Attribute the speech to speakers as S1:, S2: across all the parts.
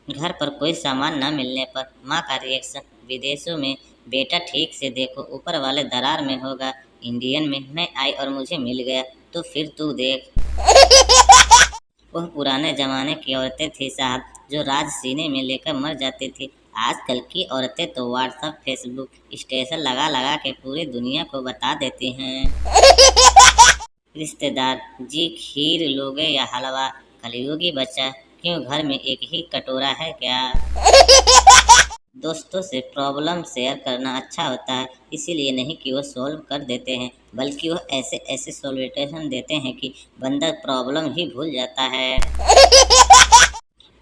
S1: घर पर कोई सामान न मिलने पर माँ का रिएक्शन, विदेशों में बेटा ठीक से देखो ऊपर वाले दरार में होगा, इंडियन में मैं आई और मुझे मिल गया तो फिर तू देख। वह पुराने जमाने की औरतें थी साहब, जो राज सीने में लेकर मर जाती थी। आजकल की औरतें तो व्हाट्सएप फेसबुक स्टेटस लगा लगा के पूरी दुनिया को बता देती हैं। रिश्तेदार जी खीर लोगे या हलवा, कलयुगी बच्चा क्यों घर में एक ही कटोरा है क्या। दोस्तों से प्रॉब्लम शेयर करना अच्छा होता है, इसीलिए नहीं कि वो सॉल्व कर देते हैं, बल्कि वो ऐसे ऐसे सॉल्यूशन देते हैं कि बंदा प्रॉब्लम ही भूल जाता है।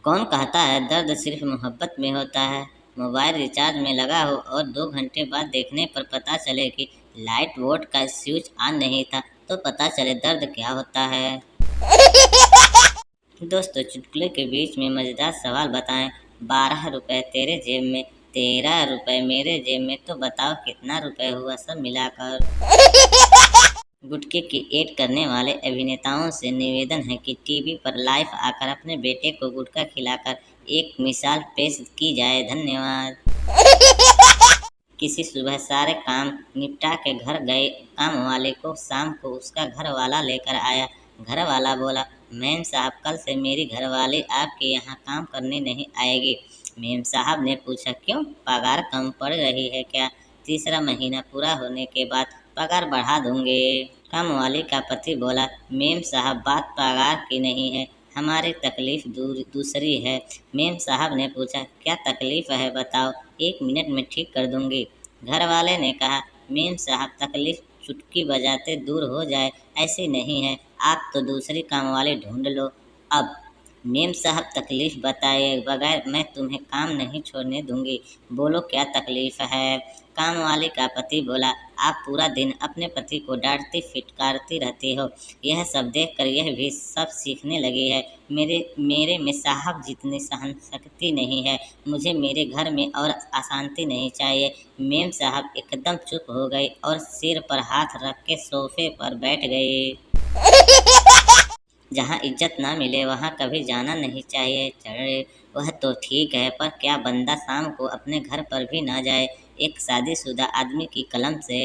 S1: कौन कहता है दर्द सिर्फ मोहब्बत में होता है। मोबाइल रिचार्ज में लगा हो और 2 घंटे बाद देखने पर पता चले कि लाइट बोर्ड का स्विच ऑन नहीं था, तो पता चले दर्द क्या होता है। दोस्तों चुटकुले के बीच में मजेदार सवाल बताएं। 12 रुपए तेरे जेब में, 13 रुपए मेरे जेब में, तो बताओ कितना रुपए हुआ सब मिलाकर। गुटखे की ऐड करने वाले अभिनेताओं से निवेदन है कि टीवी पर लाइव आकर अपने बेटे को गुटखा खिलाकर एक मिसाल पेश की जाए। धन्यवाद। किसी सुबह सारे काम निपटा के घर गए काम वाले को शाम को उसका घर वाला लेकर आया। घर वाला बोला, मेम साहब कल से मेरी घरवाली आपके यहाँ काम करने नहीं आएगी। मेम साहब ने पूछा क्यों, पगार कम पड़ रही है क्या। तीसरा महीना पूरा होने के बाद पगार बढ़ा दूंगे। काम वाली का पति बोला, मेम साहब बात पगार की नहीं है, हमारी तकलीफ दूसरी है। मेम साहब ने पूछा क्या तकलीफ है बताओ, 1 मिनट में ठीक कर दूंगी। घर वाले ने कहा, मेम साहब तकलीफ चुटकी बजाते दूर हो जाए ऐसी नहीं है, आप तो दूसरी काम वाली ढूंढ लो। अब मेम साहब तकलीफ बताए बगैर मैं तुम्हें काम नहीं छोड़ने दूंगी, बोलो क्या तकलीफ है। काम वाले का पति बोला, आप पूरा दिन अपने पति को डांटती फिटकारती रहती हो, यह सब देखकर यह भी सब सीखने लगी है। मेरे में साहब जितनी सहन शक्ति नहीं है, मुझे मेरे घर में और अशांति नहीं चाहिए। मेम साहब एकदम चुप हो गई और सिर पर हाथ रख के सोफे पर बैठ गई। जहाँ इज्जत ना मिले वहाँ कभी जाना नहीं चाहिए। चढ़े वह तो ठीक है, पर क्या बंदा शाम को अपने घर पर भी ना जाए, एक शादीशुदा आदमी की कलम से।